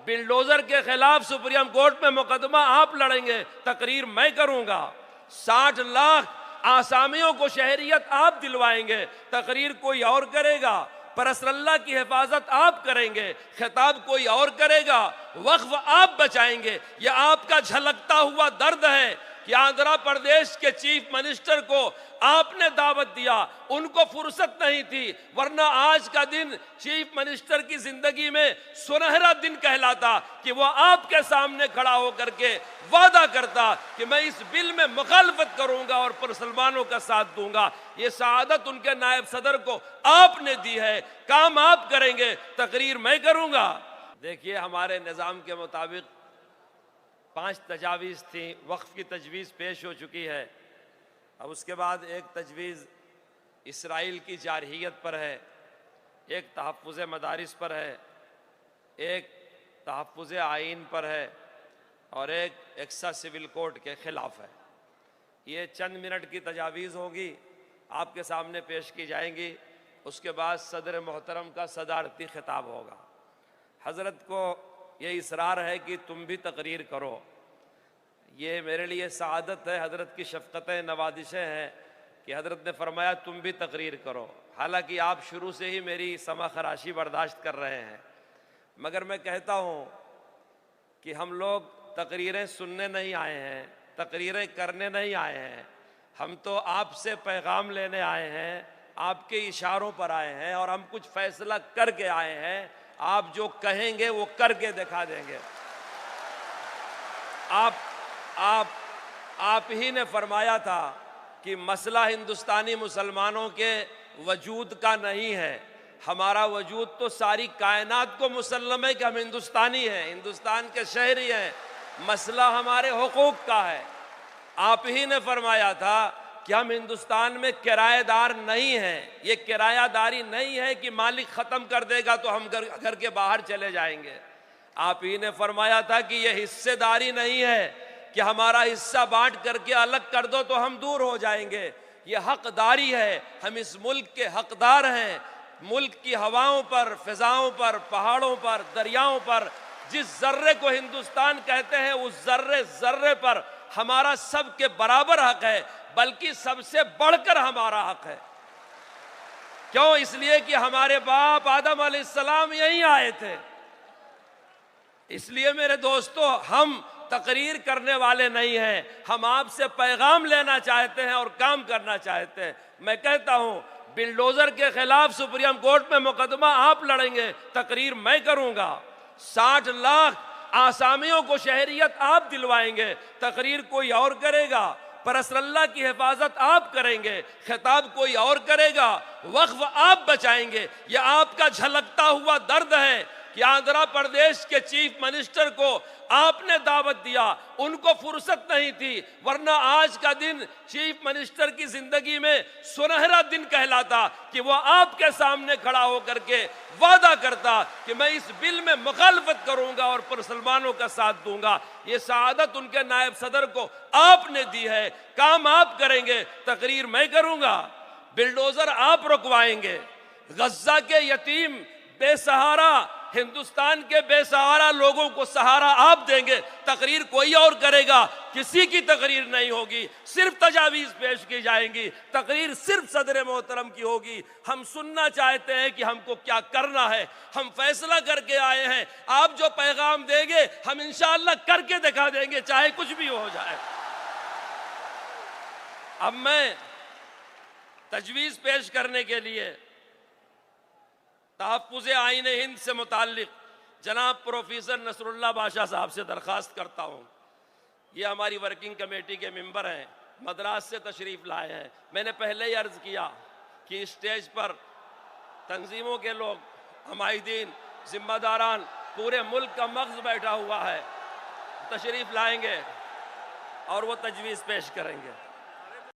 Bulldozer के खिलाफ supreme court में मुकदमा आप लड़ेंगे, तकरीर मैं करूंगा। 60 लाख आसामियों को शहरियत आप दिलवाएंगे, तकरीर कोई और करेगा। परसरल्ला की हिफाजत आप करेंगे, खिताब कोई और करेगा। वक्फ आप बचाएंगे। यह आपका झलकता हुआ दर्द है कि आंध्र प्रदेश के चीफ मिनिस्टर को आपने दावत दिया, उनको फुर्सत नहीं थी, वरना आज का दिन चीफ मिनिस्टर की जिंदगी में सुनहरा दिन कहलाता कि वो आपके सामने खड़ा होकर के वादा करता कि मैं इस बिल में मुखालफत करूंगा और मुसलमानों का साथ दूंगा। ये सआदत उनके नायब सदर को आपने दी है, काम आप करेंगे, तकरीर मैं करूंगा। देखिए, हमारे निज़ाम के मुताबिक 5 तजावीज़ थी, वक्फ की तजवीज़ पेश हो चुकी है। अब उसके बाद एक तजवीज़ इसराइल की जारहियत पर है, एक तहफ़्फ़ुज़ मदारिस पर है, एक तहफ़्फ़ुज़ आइन पर है और एक एक्सा सिविल कोड के ख़िलाफ़ है। ये चंद मिनट की तजावीज़ होंगी, आपके सामने पेश की जाएंगी। उसके बाद सदर मोहतरम का सदारती खिताब होगा। हज़रत को ये इसरार है कि तुम भी तकरीर करो। ये मेरे लिए सआदत है, हज़रत की शफ़क़तें नवादिशें हैं कि हज़रत ने फरमाया तुम भी तकरीर करो। हालांकि आप शुरू से ही मेरी समा खराशी बर्दाश्त कर रहे हैं, मगर मैं कहता हूँ कि हम लोग तकरीरें सुनने नहीं आए हैं, तकरीरें करने नहीं आए हैं। हम तो आपसे पैगाम लेने आए हैं, आपके इशारों पर आए हैं और हम कुछ फैसला करके आए हैं। आप जो कहेंगे वो करके दिखा देंगे। आप ही ने फरमाया था कि मसला हिंदुस्तानी मुसलमानों के वजूद का नहीं है, हमारा वजूद तो सारी कायनात को मुसल्लम है कि हम हिंदुस्तानी हैं, हिंदुस्तान के शहरी हैं। मसला हमारे हुकूक का है। आप ही ने फरमाया था कि हम हिंदुस्तान में किराएदार नहीं हैं। ये किरायादारी नहीं है कि मालिक ख़त्म कर देगा तो हम घर के बाहर चले जाएंगे। आप ही ने फरमाया था कि ये हिस्सेदारी नहीं है कि हमारा हिस्सा बांट करके अलग कर दो तो हम दूर हो जाएंगे। ये हकदारी है, हम इस मुल्क के हकदार हैं। मुल्क की हवाओं पर, फिजाओं पर, पहाड़ों पर, दरियाओं पर जिस जर्रे को हिंदुस्तान कहते हैं, उस जर्रे जर्रे पर हमारा सबके बराबर हक है, बल्कि सबसे बढ़कर हमारा हक है। क्यों? इसलिए कि हमारे बाप आदम अलैहिस्सलाम यहीं आए थे। इसलिए मेरे दोस्तों, हम तकरीर करने वाले नहीं हैं, हम आपसे पैगाम लेना चाहते हैं और काम करना चाहते हैं। मैं कहता हूं, बिल्डोजर के खिलाफ सुप्रीम कोर्ट में मुकदमा आप लड़ेंगे, तकरीर मैं करूंगा। 60 लाख आसामियों को शहरियत आप दिलवाएंगे, तकरीर कोई और करेगा। परसरल्ला की हिफाजत आप करेंगे, खिताब कोई और करेगा। वक्फ आप बचाएंगे। यह आपका झलकता हुआ दर्द है कि आंध्र प्रदेश के चीफ मिनिस्टर को आपने दावत दिया, उनको फुर्सत नहीं थी, वरना आज का दिन चीफ मिनिस्टर की जिंदगी में सुनहरा दिन कहलाता कि वो आपके सामने खड़ा होकर के वादा करता कि मैं इस बिल में मुखालफत करूंगा और मुसलमानों का साथ दूंगा। ये सआदत उनके नायब सदर को आपने दी है, काम आप करेंगे, तकरीर मैं करूंगा। बिल्डोजर आप रुकवाएंगे। गज्जा के यतीम बेसहारा, हिंदुस्तान के बेसहारा लोगों को सहारा आप देंगे, तकरीर कोई और करेगा। किसी की तकरीर नहीं होगी, सिर्फ तजावीज़ पेश की जाएंगी, तकरीर सिर्फ सदर मोहतरम की होगी। हम सुनना चाहते हैं कि हमको क्या करना है, हम फैसला करके आए हैं। आप जो पैगाम देंगे हम इंशाअल्लाह करके दिखा देंगे, चाहे कुछ भी हो जाए। अब मैं तजवीज़ पेश करने के लिए तहफ़्फ़ुज़ आइन हिंद से मुताल्लिक़ जनाब प्रोफेसर नसरुल्लाह बादशाह साहब से दरख्वास्त करता हूँ। ये हमारी वर्किंग कमेटी के मेंबर हैं, मद्रास से तशरीफ़ लाए हैं। मैंने पहले ही अर्ज़ किया कि स्टेज पर तंजीमों के लोग, हमायदीन, जिम्मेदारान, पूरे मुल्क का मग़ज़ बैठा हुआ है, तशरीफ़ लाएंगे और वो तजवीज़ पेश करेंगे।